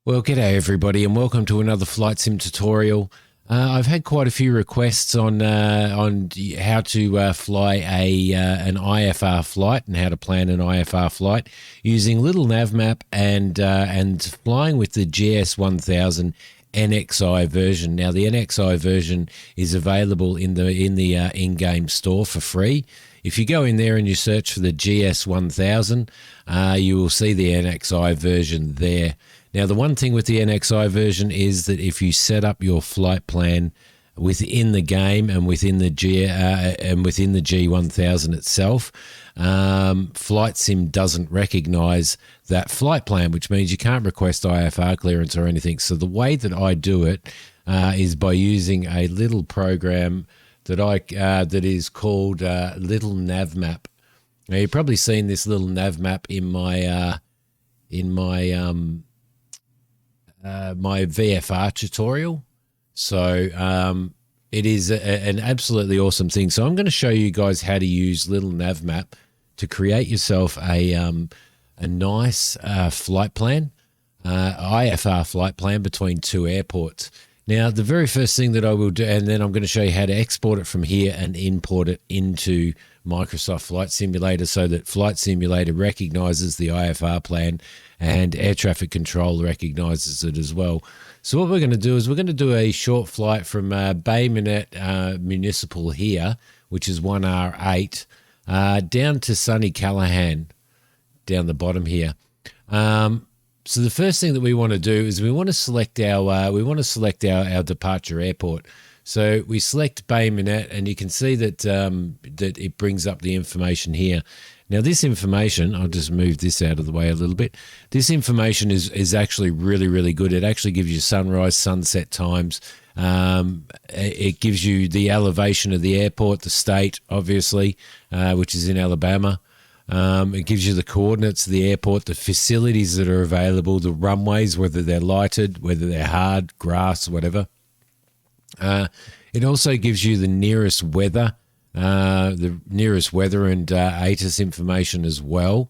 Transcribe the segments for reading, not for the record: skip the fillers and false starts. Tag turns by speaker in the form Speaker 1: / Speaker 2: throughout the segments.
Speaker 1: Well, g'day everybody, and welcome to another flight sim tutorial. I've had quite a few requests on how to fly an IFR flight and how to plan an IFR flight using Little Navmap and flying with the GS1000 Nxi version. Now, the Nxi version is available in the in-game store for free. If you go in there and you search for the GS1000, you will see the Nxi version there. Now, the one thing with the Nxi version is that if you set up your flight plan within the game and within the G1000 itself, Flight Sim doesn't recognize that flight plan, which means you can't request IFR clearance or anything. So the way that I do it is by using a little program that is called Little Navmap. Now, you've probably seen this Little Navmap in my my VFR tutorial. So it is an absolutely awesome thing. So I'm going to show you guys how to use Little Navmap to create yourself a nice flight plan, IFR flight plan between two airports. Now, the very first thing that I will do, and then I'm going to show you how to export it from here and import it into Microsoft Flight Simulator so that Flight Simulator recognizes the IFR plan and air traffic control recognizes it as well. So what we're going to do is we're going to do a short flight from Bay Minette Municipal here, which is 1R8, down to sunny Callahan, down the bottom here. So the first thing that we want to do is we want to select our departure airport. So we select Bay Minette, and you can see that that it brings up the information here. Now, this information, I'll just move this out of the way a little bit. This information is actually really, really good. It actually gives you sunrise, sunset times. It gives you the elevation of the airport, the state, obviously, which is in Alabama. It gives you the coordinates of the airport, the facilities that are available, the runways, whether they're lighted, whether they're hard, grass, whatever. It also gives you the nearest weather and ATIS information as well,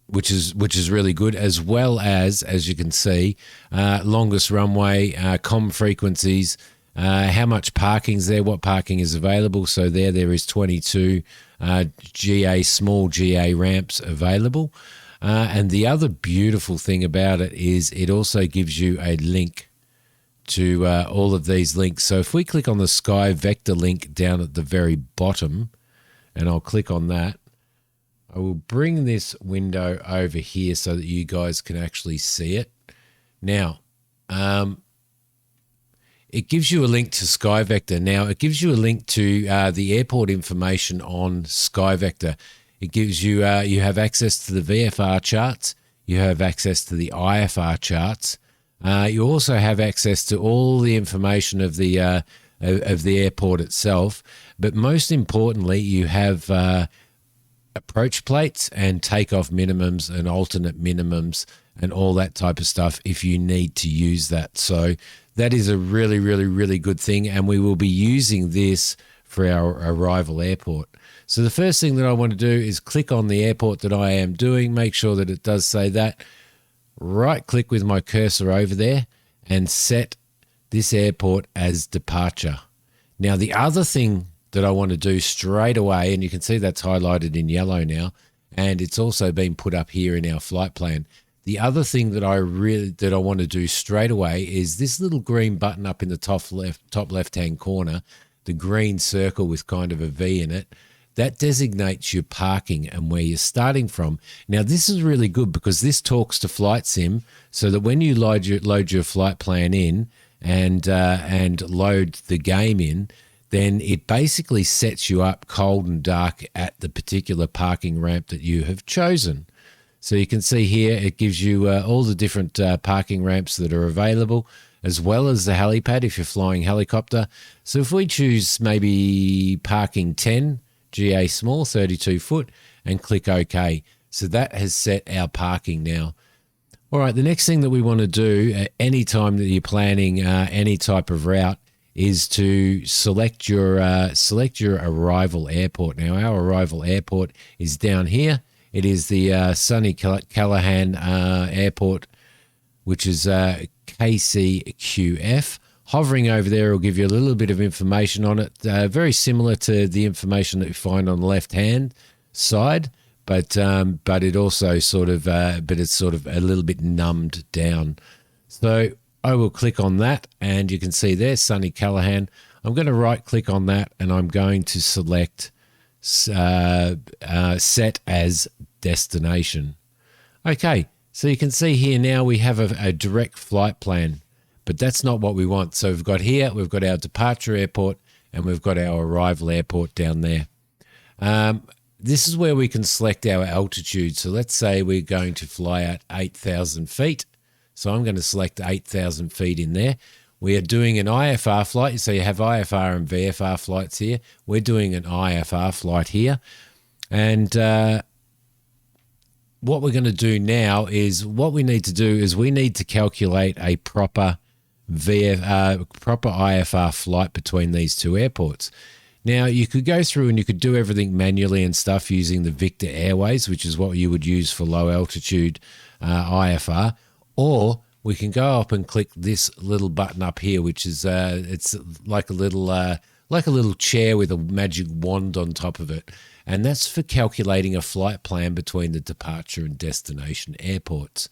Speaker 1: which is really good, as well as you can see, longest runway, comm frequencies, how much parking's there, what parking is available. So there is 22 small GA ramps available. And the other beautiful thing about it is it also gives you a link to all of these links. So if we click on the Sky Vector link down at the very bottom, and I'll click on that, I will bring this window over here so that you guys can actually see it. Now, it gives you a link to Sky Vector. Now, it gives you a link to the airport information on Sky Vector. It gives you, you have access to the VFR charts. You have access to the IFR charts. You also have access to all the information of the airport itself. But most importantly, you have approach plates and takeoff minimums and alternate minimums and all that type of stuff if you need to use that. So that is a really, really, really good thing, and we will be using this for our arrival airport. So the first thing that I want to do is click on the airport that I am doing, make sure that it does say that. Right click with my cursor over there and set this airport as departure. Now, the other thing that I want to do straight away, and you can see that's highlighted in yellow now, and it's also been put up here in our flight plan. The other thing that I want to do straight away is this little green button up in the top left-hand corner, the green circle with kind of a V in it. That designates your parking and where you're starting from. Now, this is really good because this talks to Flight Sim so that when you load your flight plan in and load the game in, then it basically sets you up cold and dark at the particular parking ramp that you have chosen. So you can see here it gives you all the different parking ramps that are available, as well as the helipad if you're flying helicopter. So if we choose maybe parking 10, GA small, 32 foot, and click OK. So that has set our parking now. All right, the next thing that we want to do at any time that you're planning any type of route is to select your arrival airport. Now, our arrival airport is down here. It is the sunny Callahan Airport which is KCQF. Hovering over there will give you a little bit of information on it, very similar to the information that you find on the left-hand side, but it also sort of, but it's sort of a little bit numbed down. So I will click on that, and you can see there, Sunny Callahan. I'm going to right-click on that, and I'm going to select Set as Destination. Okay, so you can see here now we have a direct flight plan. But that's not what we want. So we've got here, we've got our departure airport, and we've got our arrival airport down there. This is where we can select our altitude. So let's say we're going to fly at 8,000 feet. So I'm going to select 8,000 feet in there. We are doing an IFR flight. So you have IFR and VFR flights here. We're doing an IFR flight here. And what we're going to do now is what we need to do is we need to calculate a proper IFR flight between these two airports. Now, you could go through and you could do everything manually and stuff using the Victor Airways, which is what you would use for low altitude IFR, or we can go up and click this little button up here, which is it's like a little chair with a magic wand on top of it, and that's for calculating a flight plan between the departure and destination airports.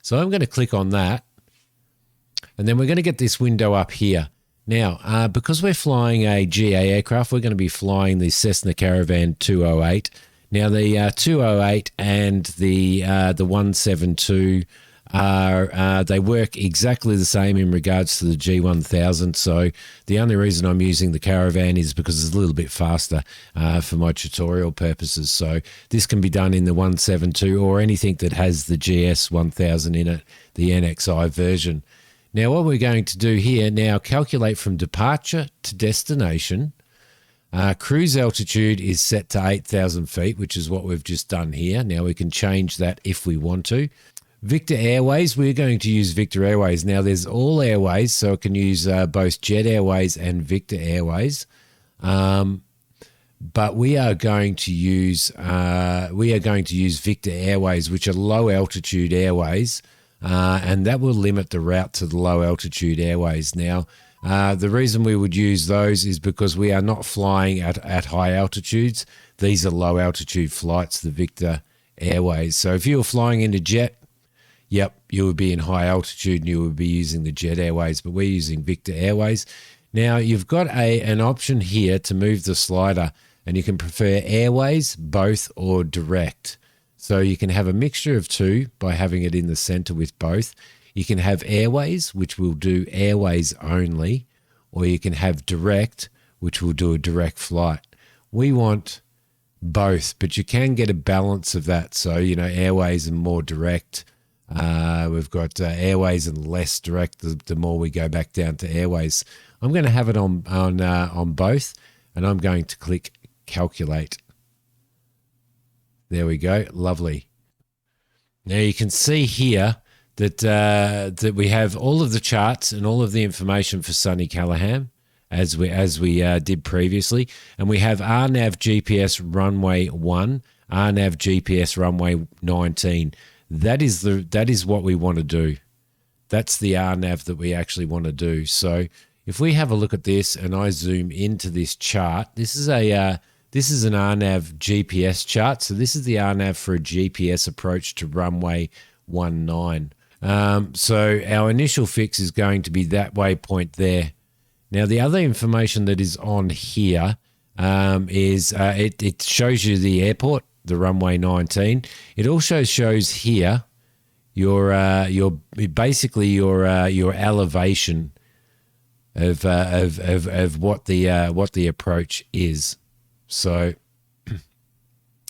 Speaker 1: So I'm going to click on that. And then we're going to get this window up here. Now, because we're flying a GA aircraft, we're going to be flying the Cessna Caravan 208. Now, the 208 and the 172 they work exactly the same in regards to the G1000. So the only reason I'm using the Caravan is because it's a little bit faster for my tutorial purposes. So this can be done in the 172 or anything that has the GS1000 in it, the NXI version. Now, what we're going to do here now, calculate from departure to destination. Cruise altitude is set to 8,000 feet, which is what we've just done here. Now, we can change that if we want to. Victor Airways, we're going to use Victor Airways. Now, there's all airways, so it can use both Jet Airways and Victor Airways. But we are going to use Victor Airways, which are low altitude airways. And that will limit the route to the low altitude airways. Now, the reason we would use those is because we are not flying at high altitudes. These are low altitude flights, the Victor Airways. So if you were flying into jet, yep, you would be in high altitude and you would be using the Jet Airways, but we're using Victor Airways. Now, you've got an option here to move the slider, and you can prefer airways, both, or direct. So you can have a mixture of two by having it in the center with both. You can have airways, which will do airways only, or you can have direct, which will do a direct flight. We want both, but you can get a balance of that. So, airways and more direct. We've got airways and less direct the more we go back down to airways. I'm going to have it on both, and I'm going to click calculate. There we go. Lovely. Now you can see here that we have all of the charts and all of the information for Sunny Callahan as we did previously, and we have RNAV GPS runway 1, RNAV GPS runway 19. That is what we want to do. That's the RNAV that we actually want to do. So if we have a look at this and I zoom into this chart, this is an RNAV GPS chart. So this is the RNAV for a GPS approach to runway 19. So our initial fix is going to be that waypoint there. Now, the other information that is on here is it shows you the airport, the runway 19. It also shows here your elevation of what the approach is. So,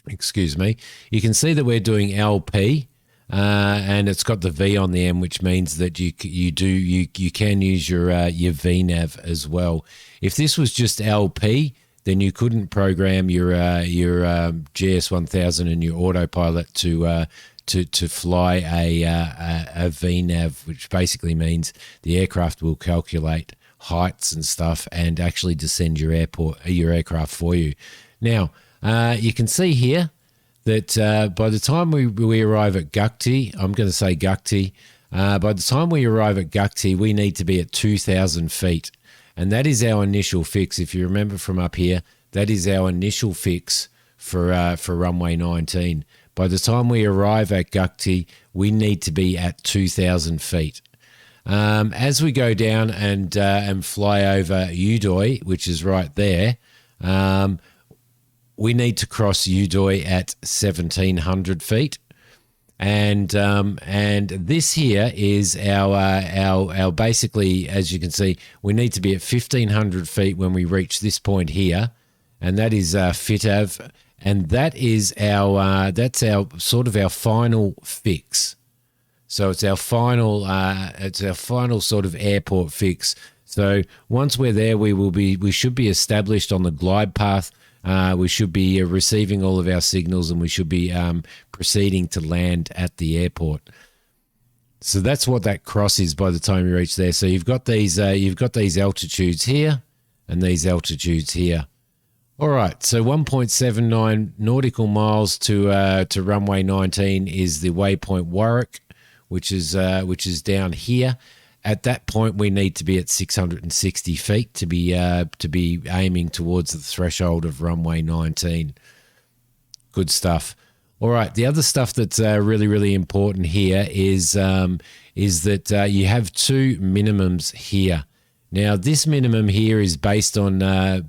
Speaker 1: excuse me. You can see that we're doing LP, and it's got the V on the end, which means that you can use your VNAV as well. If this was just LP, then you couldn't program your GS1000 and your autopilot to fly a VNAV, which basically means the aircraft will calculate heights and stuff and actually descend your aircraft for you. Now, you can see here that by the time we arrive at Gukti, I'm going to say Gukti, By the time we arrive at Gukti, we need to be at 2,000 feet. And that is our initial fix. If you remember from up here, that is our initial fix for runway 19. By the time we arrive at Gukti, we need to be at 2,000 feet. As we go down and fly over Udoy, which is right there, we need to cross Udoy at 1,700 feet. And this here is our our as you can see, we need to be at 1,500 feet when we reach this point here, and that is Fitav, and that is that's our sort of our final fix. So it's our final sort of airport fix. So once we're there, we should be established on the glide path. We should be receiving all of our signals, and we should be proceeding to land at the airport. So that's what that cross is by the time you reach there. So you've got these altitudes here and these altitudes here. All right, so 1.79 nautical miles to runway 19 is the waypoint Warwick, which is down here. At that point, we need to be at 660 feet to be aiming towards the threshold of runway 19. Good stuff. All right, the other stuff that's really, really important here is that you have two minimums here. Now, this minimum here is based on your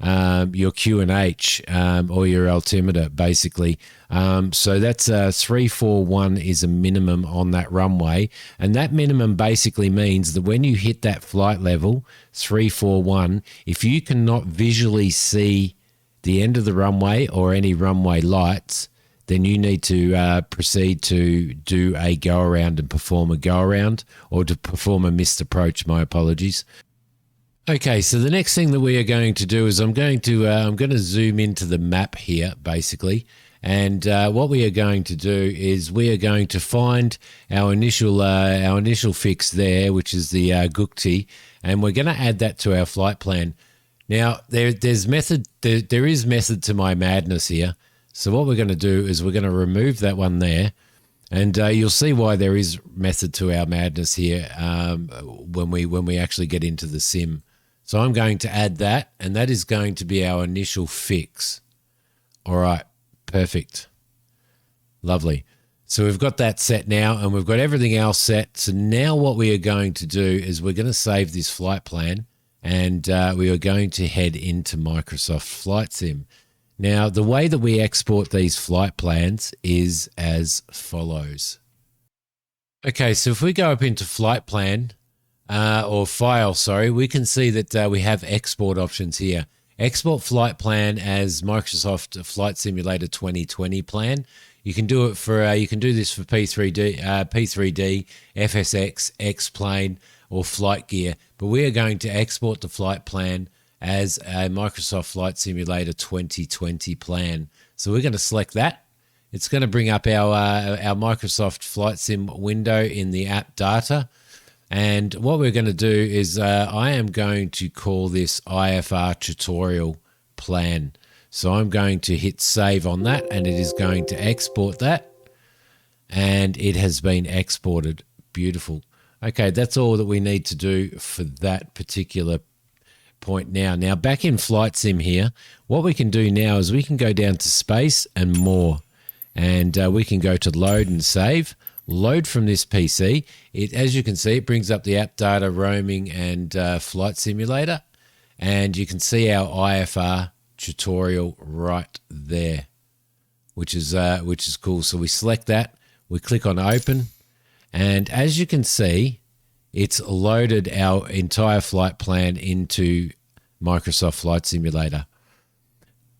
Speaker 1: QNH or your altimeter, basically. So that's 341 is a minimum on that runway, and that minimum basically means that when you hit that flight level 341, if you cannot visually see the end of the runway or any runway lights, then you need to proceed to do a go around and perform a go around, or to perform a missed approach. My apologies. Okay, so the next thing that we are going to do is I'm going to zoom into the map here, basically, and what we are going to do is we are going to find our initial fix there, which is the Gukti, and we're going to add that to our flight plan. Now there is method to my madness here. So what we're going to do is we're going to remove that one there, and you'll see why there is method to our madness here when we actually get into the sim. So I'm going to add that, and that is going to be our initial fix. All right, perfect. Lovely. So we've got that set now, and we've got everything else set. So now what we are going to do is we're going to save this flight plan, and we are going to head into Microsoft Flight Sim. Now, the way that we export these flight plans is as follows. Okay, so if we go up into flight plan, or file, sorry, we can see that we have export options here. Export flight plan as Microsoft Flight Simulator 2020 plan. You can do it for you can do this for P3D, FSX, X-Plane, or Flight Gear. But we are going to export the flight plan as a Microsoft Flight Simulator 2020 plan. So we're going to select that. It's going to bring up our Microsoft Flight Sim window in the app data. And what we're going to do is I am going to call this IFR tutorial plan. So I'm going to hit save on that, and it is going to export that. And it has been exported. Beautiful. Okay, that's all that we need to do for that particular point now. Now back in Flight Sim here, what we can do now is we can go down to space and more, and we can go to load and save. Load from this PC. As you can see, it brings up the app data, roaming, and flight simulator, and you can see our IFR tutorial right there, which is cool. So we select that, we click on open, and as you can see, it's loaded our entire flight plan into Microsoft Flight Simulator.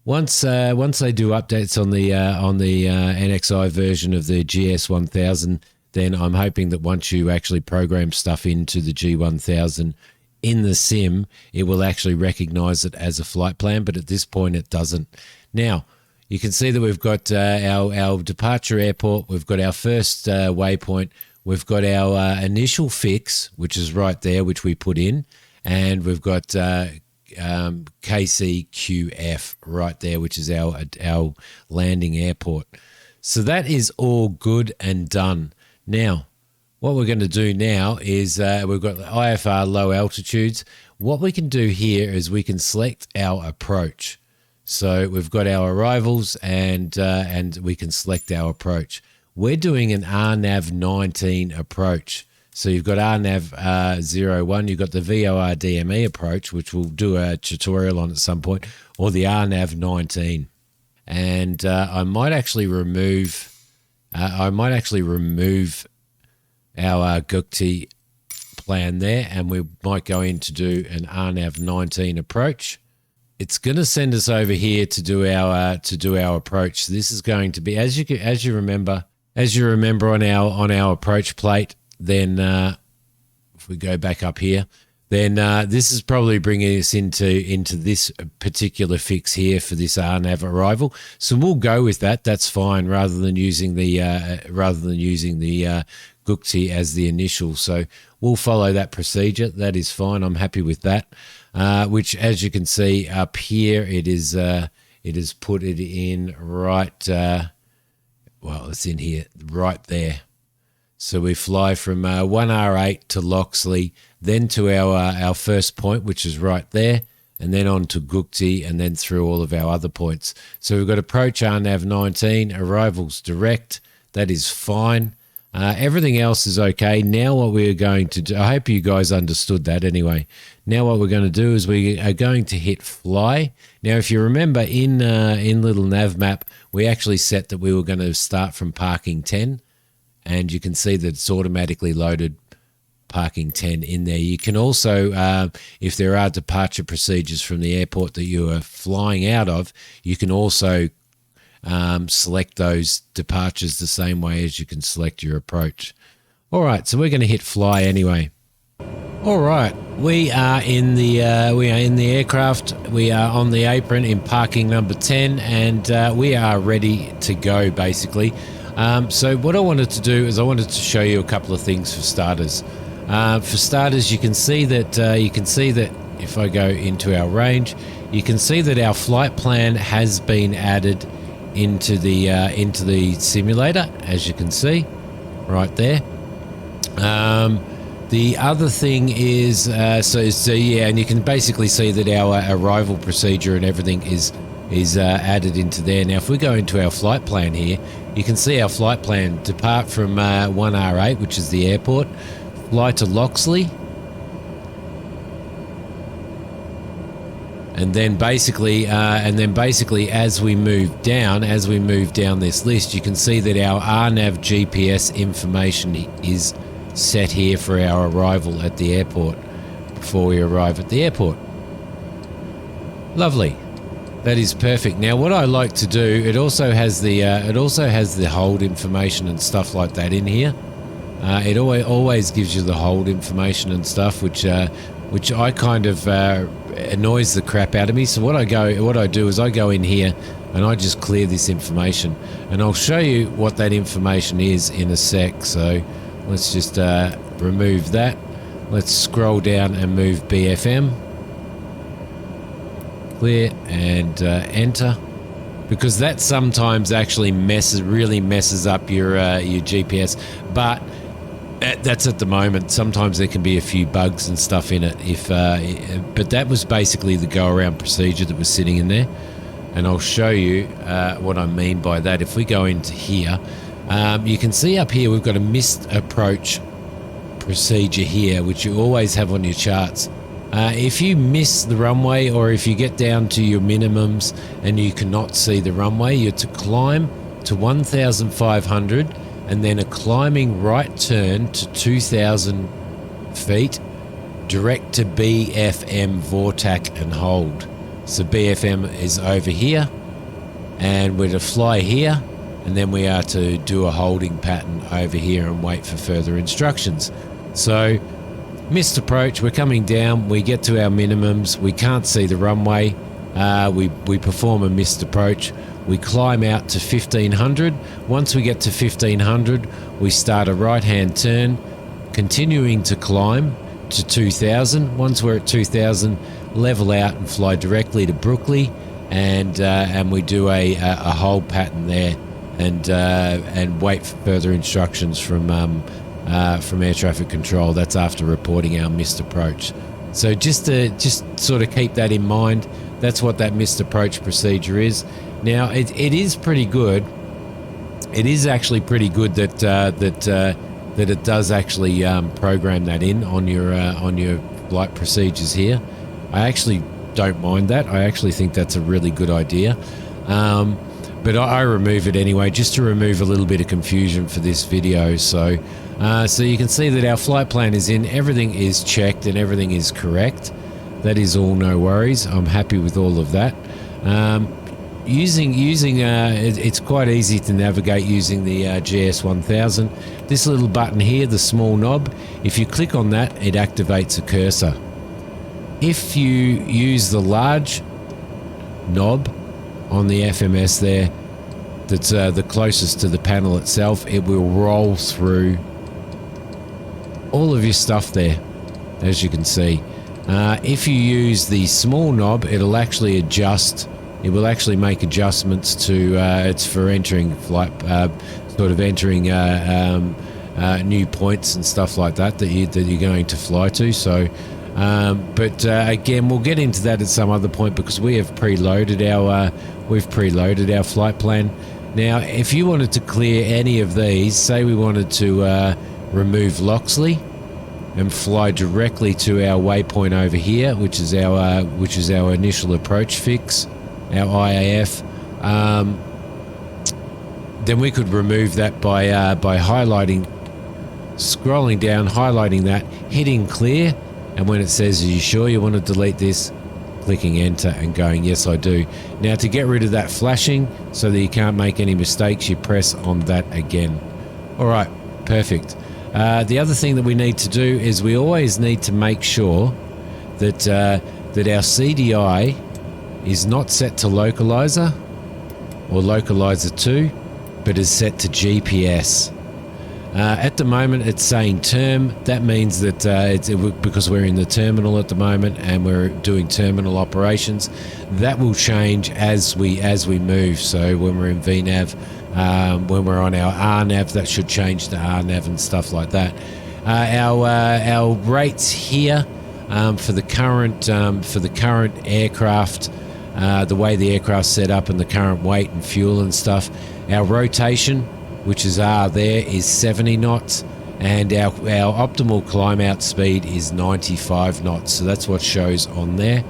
Speaker 1: Once they do updates on the NXI version of the GS1000, then I'm hoping that once you actually program stuff into the G1000 in the sim, it will actually recognize it as a flight plan, but at this point it doesn't. Now, you can see that we've got our departure airport, we've got our first waypoint, we've got our initial fix, which is right there, which we put in, and we've got KCQF right there, which is our landing airport. So that is all good and done. Now, what we're going to do now is we've got the IFR low altitudes. What we can do here is we can select our approach. So we've got our arrivals and we can select our approach. We're doing an RNAV 19 approach. So you've got RNAV 01, you've got the VOR DME approach, which we'll do a tutorial on at some point, or the RNAV 19. And I might actually remove our Gukti plan there, and we might go in to do an RNAV 19 approach. It's going to send us over here to do our approach. So this is going to be, as you remember on our approach plate. Then if we go back up here, then this is probably bringing us into this particular fix here for this RNAV arrival. So we'll go with that. That's fine, rather than using the Gukti as the initial. So we'll follow that procedure. That is fine. I'm happy with that. Which, as you can see up here, it is put it in right. Well, it's in here right there. So we fly from 1R8 to Loxley, then to our first point, which is right there, and then on to Gukti, and then through all of our other points. So we've got approach RNAV 19, arrivals direct. That is fine. Everything else is okay. Now what we're going to do, I hope you guys understood that anyway. Now what we're going to do is we are going to hit fly. Now if you remember in Little Navmap, we actually set that we were going to start from parking 10. And you can see that it's automatically loaded parking 10 in there. You can also, if there are departure procedures from the airport that you are flying out of, you can also select those departures the same way as you can select your approach. All right, so we're going to hit fly anyway. All right, we are in the aircraft. We are on the apron in parking number 10, and we are ready to go basically. So what I wanted to do is I wanted to show you a couple of things for starters. For starters, you can see that if I go into our range, you can see that our flight plan has been added into the simulator, as you can see right there. The other thing is yeah, and you can basically see that our arrival procedure and everything is added into there. Now if we go into our flight plan here, you can see our flight plan: depart from 1R8, which is the airport, fly to Loxley, and then basically as we move down this list, you can see that our RNAV GPS information is set here for our arrival at the airport before we arrive at the airport. Lovely. That is perfect. Now, what I like to do, it also has the hold information and stuff like that in here. It always gives you the hold information and stuff, which I kind of annoys the crap out of me. So what I do is I go in here and I just clear this information, and I'll show you what that information is in a sec. So let's just remove that. Let's scroll down and move BFM. Clear and enter, because that sometimes actually really messes up your GPS, but that's at the moment. Sometimes there can be a few bugs and stuff in it. But that was basically the go-around procedure that was sitting in there, and I'll show you what I mean by that. If we go into here, you can see up here we've got a missed approach procedure here, which you always have on your charts. If you miss the runway, or if you get down to your minimums and you cannot see the runway, you're to climb to 1,500 and then a climbing right turn to 2,000 feet direct to BFM VORTAC and hold. So BFM is over here, and we're to fly here, and then we are to do a holding pattern over here and wait for further instructions. So missed approach, we're coming down, we get to our minimums, we can't see the runway, we perform a missed approach, we climb out to 1,500. Once we get to 1,500, we start a right hand turn, continuing to climb to 2,000. Once we're at 2,000, level out and fly directly to Brookley, and we do a hold pattern there and wait for further instructions from air traffic control. That's after reporting our missed approach. So just sort of keep that in mind. That's what that missed approach procedure is. Now it is pretty good. It is actually pretty good that that it does actually program that in on your flight procedures here. I actually don't mind that. I actually think that's a really good idea. But I remove it anyway, just to remove a little bit of confusion for this video. So you can see that our flight plan is in, everything is checked and everything is correct. That is all no worries. I'm happy with all of that. It's quite easy to navigate using the GS1000. This little button here, the small knob, if you click on that, it activates a cursor. If you use the large knob on the FMS there, that's the closest to the panel itself, it will roll through all of your stuff there, as you can see. If you use the small knob, it'll actually adjust. It will actually make adjustments to it's for entering flight, sort of entering new points and stuff like that that you're going to fly to. So, but again, we'll get into that at some other point because we have preloaded our flight plan. Now, if you wanted to clear any of these, say we wanted to remove Loxley and fly directly to our waypoint over here, which is our initial approach fix, our IAF, then we could remove that by highlighting, scrolling down, highlighting that, hitting clear, and when it says, are you sure you want to delete this, clicking enter and going, yes I do. Now to get rid of that flashing so that you can't make any mistakes, you press on that again. Alright, perfect. The other thing that we need to do is we always need to make sure that that our CDI is not set to localizer or localizer 2, but is set to GPS. At the moment it's saying term. That means that because we're in the terminal at the moment and we're doing terminal operations, that will change as we move. So when we're in VNAV, when we're on our RNAV, that should change to RNAV and stuff like that. Our rates here for the current aircraft, the way the aircraft's set up and the current weight and fuel and stuff, our rotation, which is R there, is 70 knots, and our optimal climb out speed is 95 knots. So that's what shows on there.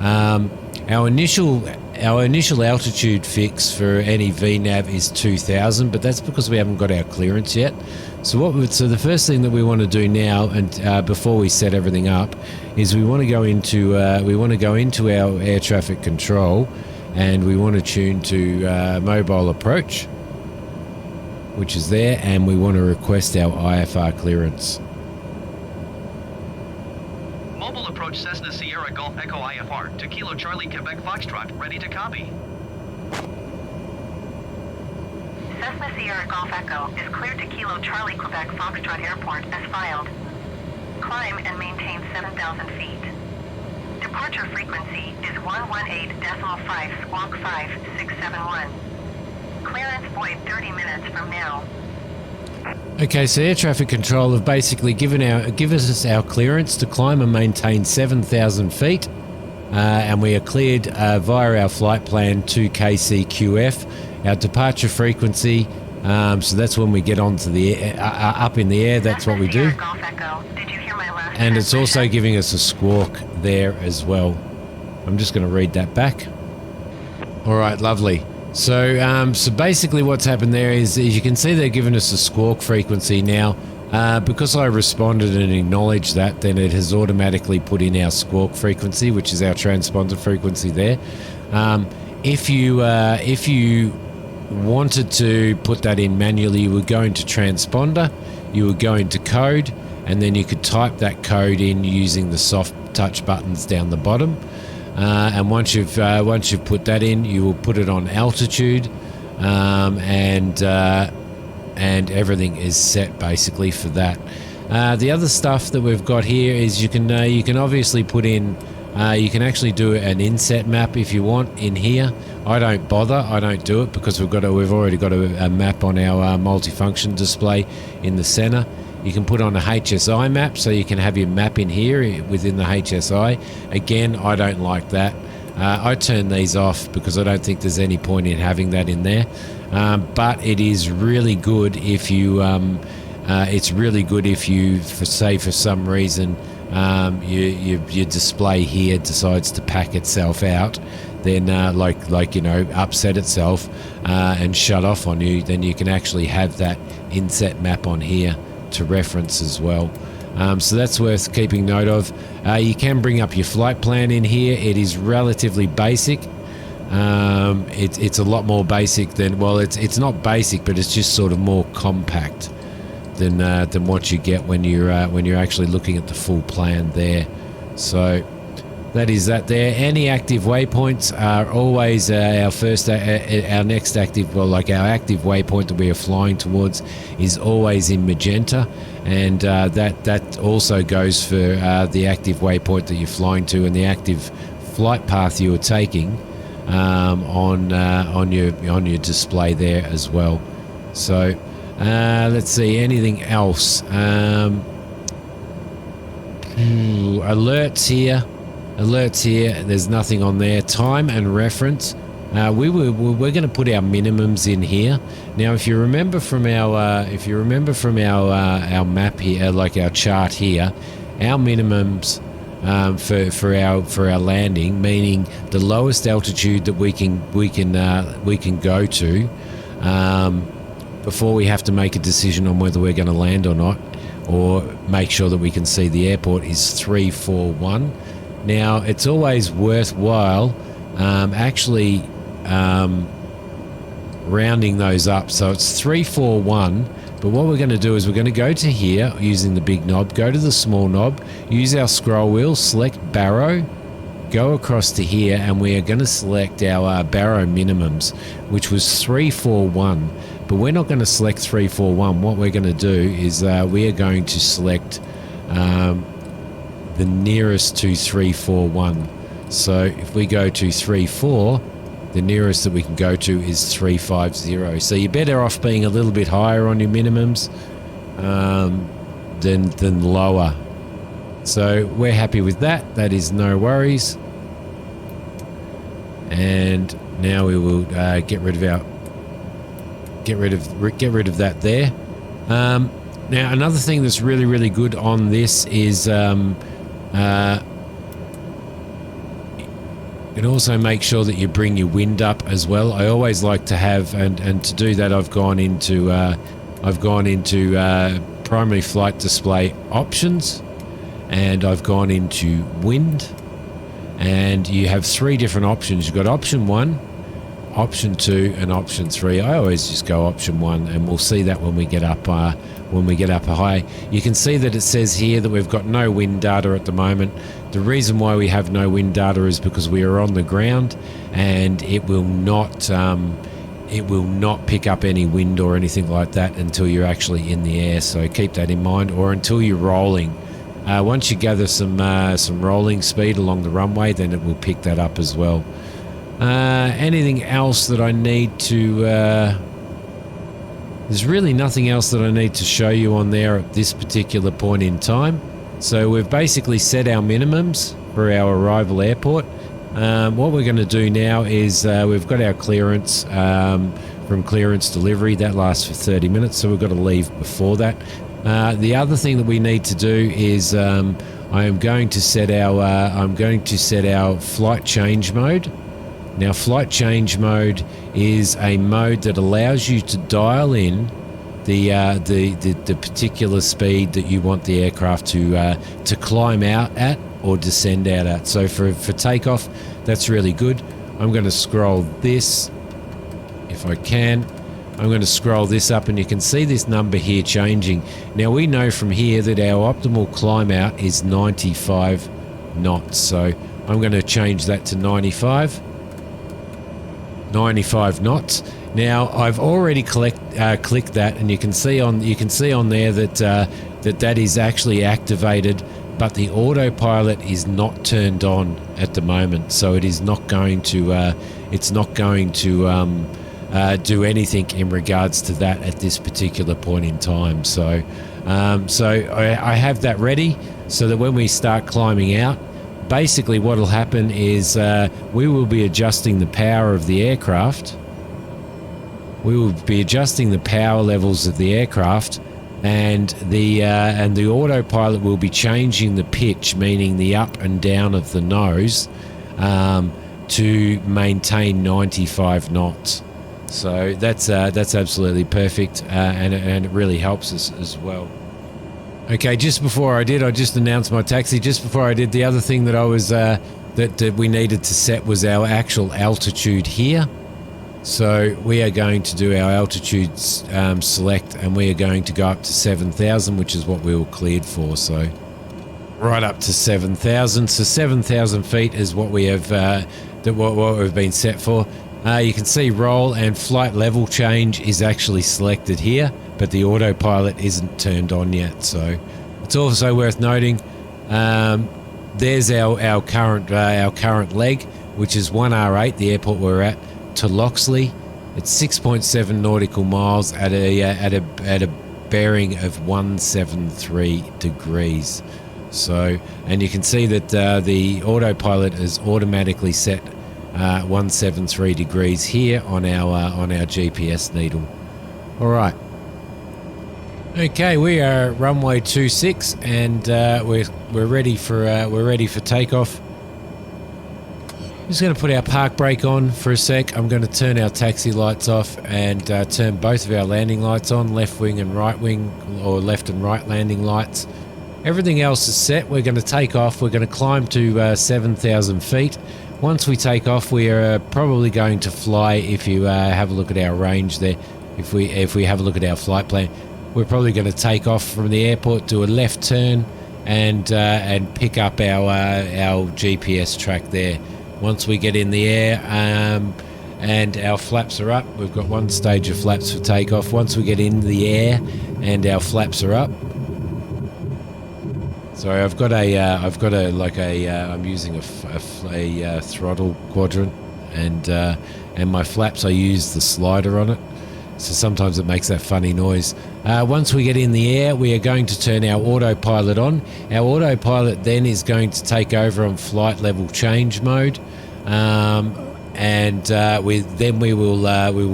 Speaker 1: Our initial altitude fix for any VNAV is 2000, but that's because we haven't got our clearance yet. So the first thing that we want to do now, and before we set everything up, is we want to go into our air traffic control, and we want to tune to mobile approach, which is there, and we want to request our IFR clearance.
Speaker 2: Mobile approach Cessna Sierra Golf Echo IFR to Kilo Charlie Quebec Foxtrot, ready to copy.
Speaker 3: Cessna Sierra Golf Echo is cleared to Kilo Charlie Quebec Foxtrot Airport as filed. Climb and maintain 7,000 feet. Departure frequency is 118.5 squawk 5671. Clearance void 30 minutes from now.
Speaker 1: Okay, so air traffic control have basically given us our clearance to climb and maintain 7,000 feet, and we are cleared via our flight plan to KCQF. Our departure frequency, so that's when we get onto the air, up in the air. That's what we do. And it's also giving us a squawk there as well. I'm just going to read that back. All right, lovely. So basically what's happened there is you can see they're giving us a squawk frequency now. Because I responded and acknowledged that, then it has automatically put in our squawk frequency, which is our transponder frequency there. If you wanted to put that in manually, you would go into transponder, you would go into code, and then you could type that code in using the soft touch buttons down the bottom. And once you've put that in, you will put it on altitude, and everything is set basically for that. The other stuff that we've got here is you can obviously put in, you can actually do an inset map if you want in here. I don't bother. I don't do it because we've already got a map on our multifunction display in the center. You can put on a HSI map, so you can have your map in here within the HSI. Again, I don't like that. I turn these off because I don't think there's any point in having that in there. But it is really good if you, for some reason, your display here decides to pack itself out, then upset itself and shut off on you, then you can actually have that inset map on here to reference as well. So that's worth keeping note of. You can bring up your flight plan in here. It is relatively basic. It's a lot more basic than, well, it's not basic, but it's just sort of more compact than what you get when you're actually looking at the full plan there. So that is that there. Any active waypoints are always our next active, our active waypoint that we are flying towards is always in magenta, and that also goes for the active waypoint that you're flying to and the active flight path you're taking on your display there as well. So let's see, anything else? Alerts here. There's nothing on there. Time and reference. We're going to put our minimums in here. Now, if you remember from our map here, like our chart here, our minimums for our landing, meaning the lowest altitude that we can go to before we have to make a decision on whether we're going to land or not, or make sure that we can see the airport, is 341. Now, it's always worthwhile actually rounding those up. So it's 341, but what we're going to do is we're going to go to here using the big knob, go to the small knob, use our scroll wheel, select Barrow, go across to here, and we are going to select our Barrow minimums, which was 341. But we're not going to select 341. What we're going to do is we are going to select the nearest to 341. So if we go to 34, the nearest that we can go to is 350. So you're better off being a little bit higher on your minimums than lower. So we're happy with that. That is no worries. And now we will get rid of that there. Now, another thing that's really, really good on this is you can also make sure that you bring your wind up as well. I always like to have, and to do that, I've gone into primary flight display options, and I've gone into wind, and you have three different options. You've got option 1, option 2, and option 3. I always just go option 1, and we'll see that when we get up high. You can see that it says here that we've got no wind data at the moment. The reason why we have no wind data is because we are on the ground, and it will not pick up any wind or anything like that until you're actually in the air. So keep that in mind, or until you're rolling. Once you gather some rolling speed along the runway, then it will pick that up as well. Anything else that I need to... there's really nothing else that I need to show you on there at this particular point in time. So we've basically set our minimums for our arrival airport. What we're going to do now is we've got our clearance from clearance delivery. That lasts for 30 minutes, so we've got to leave before that. The other thing that we need to do is I'm going to set our flight change mode. Now, flight change mode is a mode that allows you to dial in the particular speed that you want the aircraft to climb out at or descend out at. So for takeoff, that's really good. I'm going to scroll this, if I can. I'm going to scroll this up, and you can see this number here changing. Now, we know from here that our optimal climb out is 95 knots. So I'm going to change that to 95 knots. Now, I've already clicked that, and you can see on there that that is actually activated but the autopilot is not turned on at the moment, so it is not going to do anything in regards to that at this particular point in time. So I have that ready so that when we start climbing out, basically what will happen is we will be adjusting the power of the aircraft. We will be adjusting the power levels of the aircraft, and the autopilot will be changing the pitch, meaning the up and down of the nose, to maintain 95 knots. So that's absolutely perfect, and it really helps us as well. Okay, just before I just announced my taxi. Just before I did, the other thing that I was that we needed to set was our actual altitude here. So we are going to do our altitude select, and we are going to go up to 7,000, which is what we were cleared for. So right up to 7,000. So 7,000 feet is what we have what we've been set for. You can see roll and flight level change is actually selected here, but the autopilot isn't turned on yet. So it's also worth noting. There's our current leg, which is 1R8, the airport we're at, to Loxley. It's 6.7 nautical miles at a bearing of 173 degrees. So, and you can see that the autopilot is automatically set 173 degrees here on our GPS needle. All right. Okay, we are at runway 26, and we're ready for takeoff. I'm just going to put our park brake on for a sec. I'm going to turn our taxi lights off and turn both of our landing lights on, left wing and right wing, or left and right landing lights. Everything else is set. We're going to take off. We're going to climb to 7,000 feet. Once we take off, we are probably going to fly. If you have a look at our range there, if we have a look at our flight plan, we're probably going to take off from the airport, do a left turn, and pick up our GPS track there. Once we get in the air and our flaps are up, we've got one stage of flaps for takeoff. Once we get in the air and our flaps are up. Sorry, I'm using a throttle quadrant, and my flaps, I use the slider on it, so sometimes it makes that funny noise. Once we get in the air, we are going to turn our autopilot on. Our autopilot then is going to take over on flight level change mode, and we will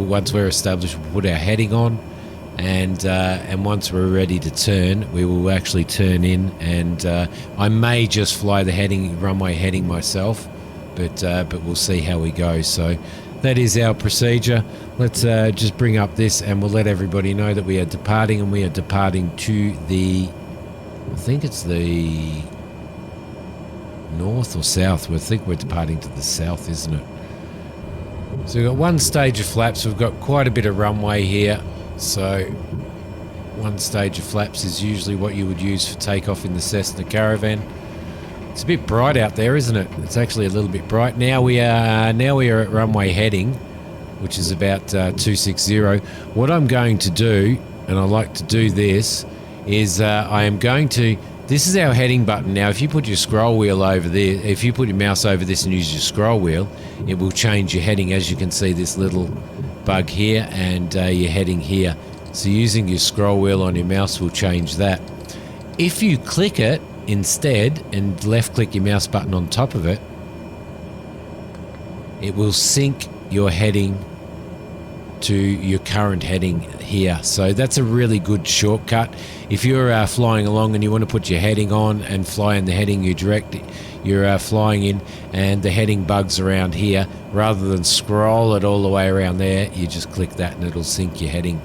Speaker 1: once we're established, we'll put our heading on. And once we're ready to turn, we will actually turn in, and I may just fly the runway heading myself, but we'll see how we go. So that is our procedure. Let's just bring up this, and we'll let everybody know that we are departing, and we are departing to the, I think it's the north or south. I think we're departing to the south, isn't it? So we've got one stage of flaps. We've got quite a bit of runway here. So one stage of flaps is usually what you would use for takeoff in the Cessna Caravan. It's a bit bright out there, isn't it? It's actually a little bit bright. Now we are at runway heading, which is about 260. What I'm going to do, and I like to do this, is this is our heading button. Now, if you put your scroll wheel over there, if you put your mouse over this and use your scroll wheel, it will change your heading. As you can see, this little bug here, and your heading here. So using your scroll wheel on your mouse will change that. If you click it instead and left click your mouse button on top of it, it will sync your heading to your current heading here. So that's a really good shortcut. If you're flying along and you want to put your heading on and fly in the heading you're flying in, and the heading bug's around here, rather than scroll it all the way around there, you just click that and it'll sync your heading.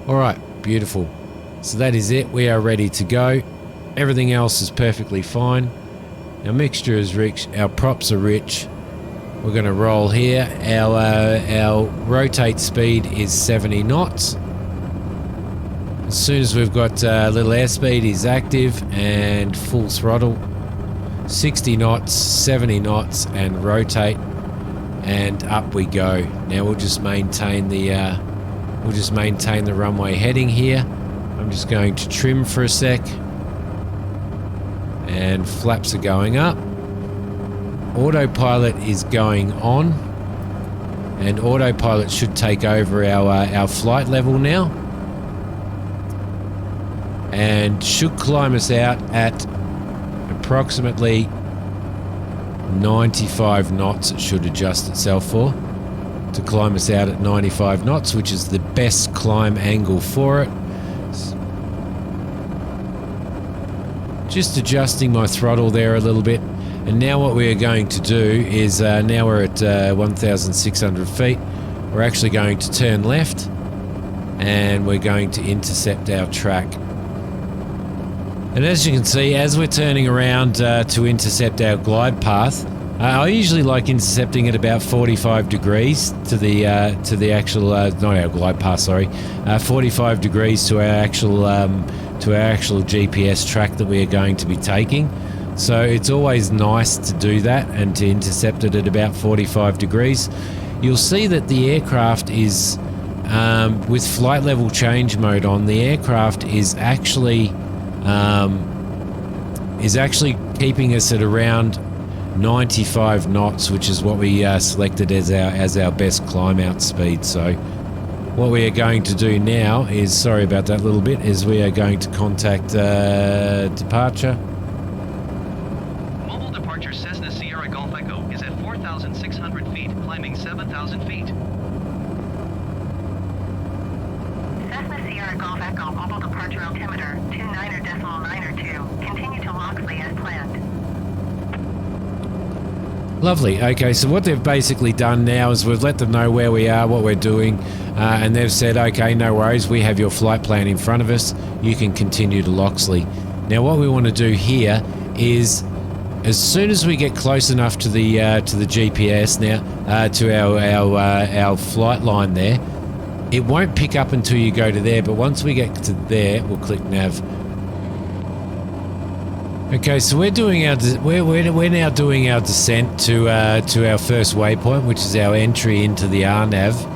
Speaker 1: Alright, beautiful. So that is it. We are ready to go. Everything else is perfectly fine. Our mixture is rich. Our props are rich. We're going to roll here. Our rotate speed is 70 knots. As soon as we've got little airspeed is active and full throttle. 60 knots, 70 knots, and rotate, and up we go. Now we'll just maintain the runway heading here. I'm just going to trim for a sec, And flaps are going up. Autopilot is going on. And autopilot should take over our flight level now. And should climb us out at approximately 95 knots. It should adjust itself for. To climb us out at 95 knots, which is the best climb angle for it. Just adjusting my throttle there a little bit. And now what we are going to do is, now we're at 1,600 feet, we're actually going to turn left and we're going to intercept our track. And as you can see, as we're turning around to intercept our glide path, I usually like intercepting at about 45 degrees to the actual, not our glide path, sorry, 45 degrees to our actual GPS track that we are going to be taking. So it's always nice to do that and to intercept it at about 45 degrees. You'll see that the aircraft is, with flight level change mode on, the aircraft is actually keeping us at around 95 knots, which is what we selected as our best climb out speed. So what we are going to do now is, sorry about that little bit, is we are going to contact departure.
Speaker 2: Mobile departure Cessna Sierra Golf Echo is at 4,600 feet, climbing 7,000 feet.
Speaker 3: Cessna Sierra Golf Echo mobile departure altimeter 29.902. Continue to Loxley as planned.
Speaker 1: Lovely. Okay, so what they've basically done now is we've let them know where we are, what we're doing, and they've said, okay, no worries, we have your flight plan in front of us, you can continue to Loxley. Now what we want to do here is, as soon as we get close enough to the GPS now, to our flight line there, it won't pick up until you go to there, but once we get to there, we'll click nav. Okay, so we're now doing our descent to our first waypoint, which is our entry into the RNAV.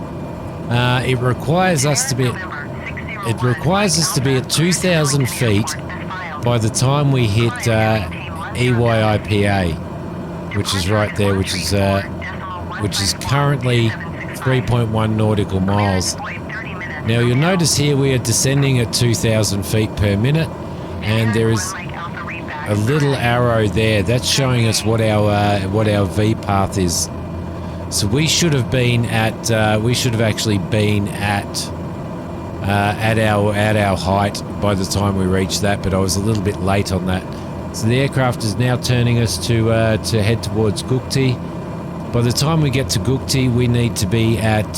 Speaker 1: It requires us to be at 2,000 feet by the time we hit EYIPA, which is right there, which is currently 3.1 nautical miles. Now you'll notice here we are descending at 2,000 feet per minute, and there is a little arrow there that's showing us what our V path is. So we should have been at actually been at our height by the time we reached that, but I was a little bit late on that. So the aircraft is now turning us to head towards Gukti. By the time we get to Gukti, we need to be at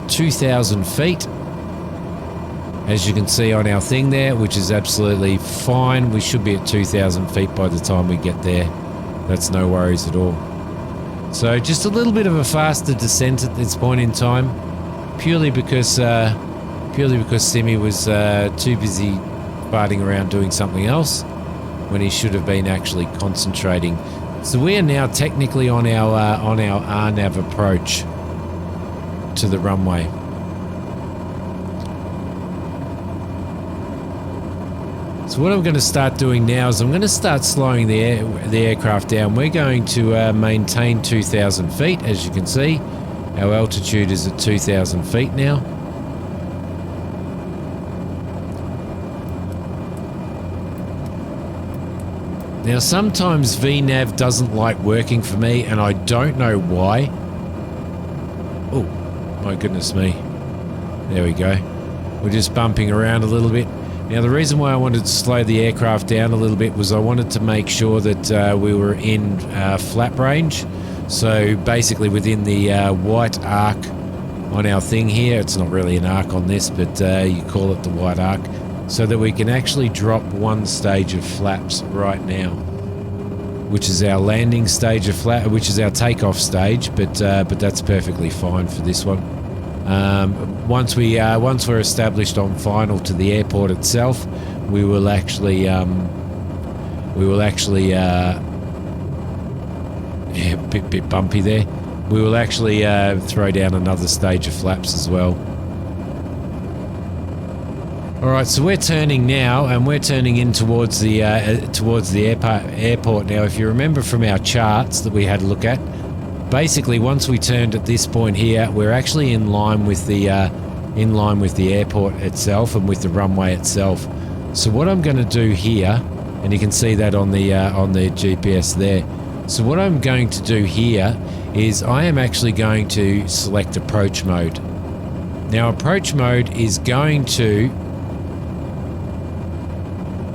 Speaker 1: 2,000 feet. As you can see on our thing there, which is absolutely fine. We should be at 2,000 feet by the time we get there. That's no worries at all. So just a little bit of a faster descent at this point in time, purely because Simi was too busy farting around doing something else when he should have been actually concentrating. So we are now technically on our RNAV approach to the runway. So what I'm going to start doing now is I'm going to start slowing the aircraft down. We're going to maintain 2,000 feet, as you can see. Our altitude is at 2,000 feet now. Now sometimes VNav doesn't like working for me, and I don't know why. Oh, my goodness me. There we go. We're just bumping around a little bit. Now the reason why I wanted to slow the aircraft down a little bit was I wanted to make sure that we were in flap range. So basically within the white arc on our thing here. It's not really an arc on this, but you call it the white arc. So that we can actually drop one stage of flaps right now, which is our landing stage of flap, which is our takeoff stage, but that's perfectly fine for this one. Once we're established on final to the airport itself, we will actually yeah, bit bumpy there. We will actually throw down another stage of flaps as well. All right, so we're turning now, and we're turning in towards the airport now. If you remember from our charts that we had a look at, basically once we turned at this point here, we're actually in line with the airport itself and with the runway itself. So what I'm going to do here, and you can see that on the GPS there. So what I'm going to do here is I am actually going to select approach mode. Now approach mode is going to,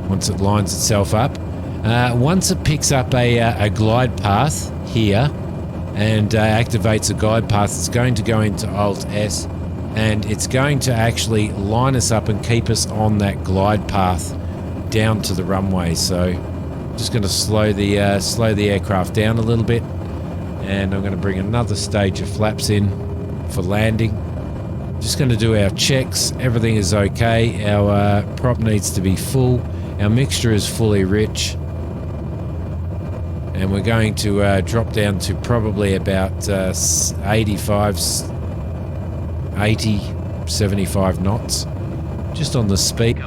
Speaker 1: once it lines itself up, once it picks up a glide path here and activates a glide path, it's going to go into Alt S, and it's going to actually line us up and keep us on that glide path down to the runway. So just going to slow the aircraft down a little bit, and I'm going to bring another stage of flaps in for landing. Just going to do our checks. Everything is okay. Our prop needs to be full. Our mixture is fully rich, and we're going to drop down to probably about 75 knots just on the speed.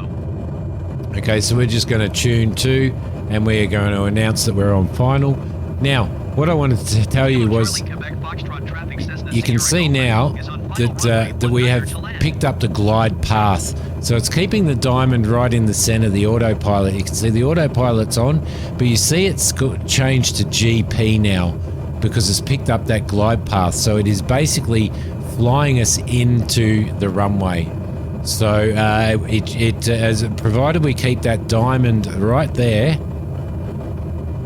Speaker 1: Okay, so we're just going to tune to, and we're going to announce that we're on final. Now, what I wanted to tell you was, you can see now that we have picked up the glide path. So it's keeping the diamond right in the center, the autopilot. You can see the autopilot's on, but you see it's changed to GP now because it's picked up that glide path. So it is basically flying us into the runway. So provided we keep that diamond right there,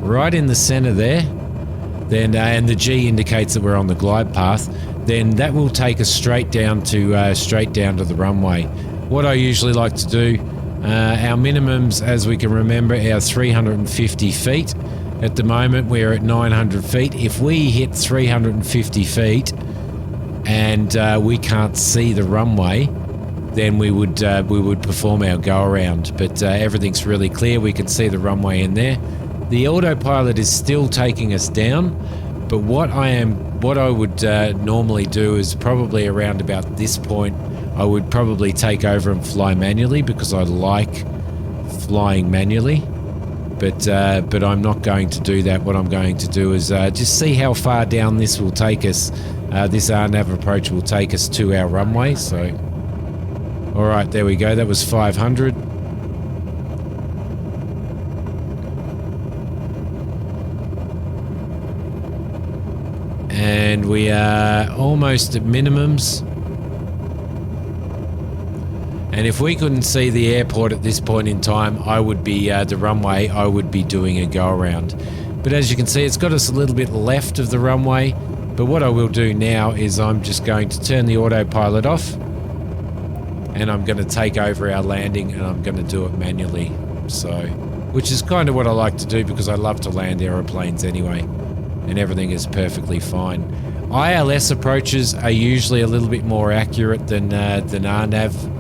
Speaker 1: right in the center there, then and the G indicates that we're on the glide path, then that will take us straight down to the runway. What I usually like to do, our minimums, as we can remember, are 350 feet. At the moment we're at 900 feet. If we hit 350 feet and we can't see the runway, then we would perform our go around. But everything's really clear. We can see the runway in there. The autopilot is still taking us down, but what I would normally do is probably around about this point, I would probably take over and fly manually because I like flying manually. But I'm not going to do that. What I'm going to do is just see how far down this will take us. This RNAV approach will take us to our runway. So, all right, there we go. That was 500. And we are almost at minimums. And if we couldn't see the airport at this point in time, I would be the runway, I would be doing a go around. But as you can see, it's got us a little bit left of the runway. But what I will do now is I'm just going to turn the autopilot off, and I'm going to take over our landing, and I'm going to do it manually. So, which is kind of what I like to do because I love to land aeroplanes anyway, and everything is perfectly fine. ILS approaches are usually a little bit more accurate than RNAV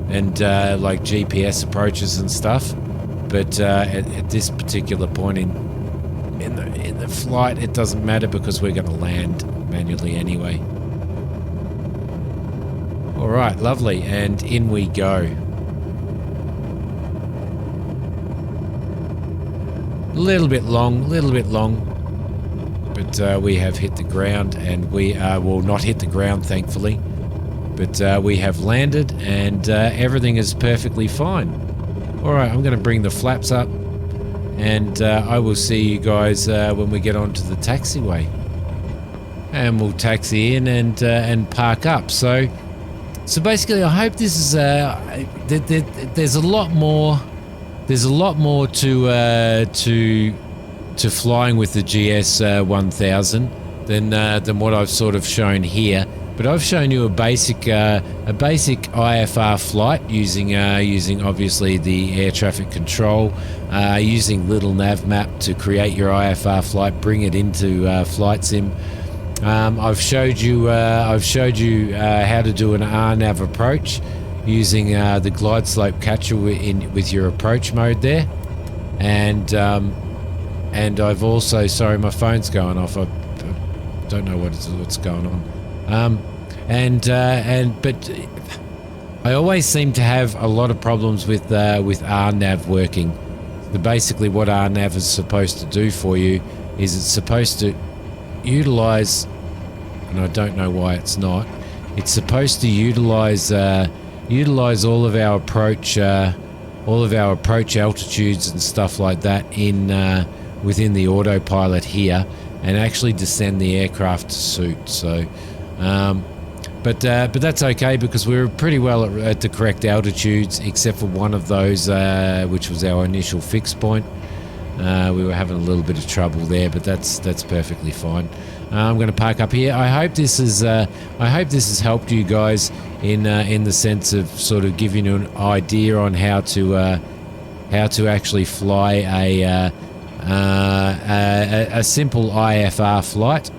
Speaker 1: and like GPS approaches and stuff, but at this particular point in the flight, it doesn't matter because we're going to land manually anyway. All right, lovely, and in we go. A little bit long, but we have hit the ground, and we will not hit the ground, thankfully. But we have landed, and everything is perfectly fine. All right, I'm going to bring the flaps up, and I will see you guys when we get onto the taxiway. And we'll taxi in and park up. So basically, I hope this is there's a lot more. There's a lot more to flying with the GS1000 than what I've sort of shown here. But I've shown you a basic IFR flight using obviously the air traffic control, using Little Navmap to create your IFR flight, bring it into Flight Sim. I've showed you how to do an RNAV approach using the glide slope catcher with your approach mode there, and I've also, sorry, my phone's going off. I don't know what's going on. But I always seem to have a lot of problems with RNav working. So basically what RNav is supposed to do for you is it's supposed to utilize, and I don't know why it's not, it's supposed to utilize all of our approach altitudes and stuff like that in within the autopilot here, and actually descend the aircraft to suit. So but that's okay, because we were pretty well at the correct altitudes, except for one of those, which was our initial fix point. We were having a little bit of trouble there, but that's perfectly fine. I'm going to park up here. I hope this has helped you guys in the sense of sort of giving you an idea on how to actually fly a simple IFR flight.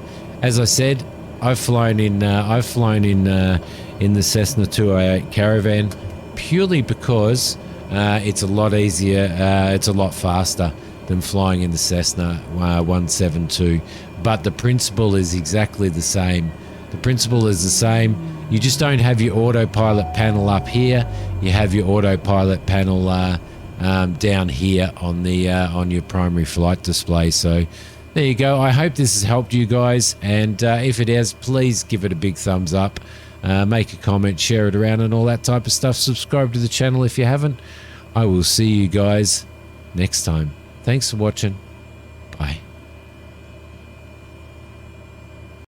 Speaker 1: As I said, I've flown in the Cessna 208 Caravan purely because it's a lot easier, it's a lot faster than flying in the Cessna 172. But the principle is exactly the same. The principle is the same. You just don't have your autopilot panel up here. You have your autopilot panel down here on the on your primary flight display. So there you go. I hope this has helped you guys, and if it has, please give it a big thumbs up, make a comment, share it around and all that type of stuff. Subscribe to the channel if you haven't. I will see you guys next time. Thanks for watching. Bye.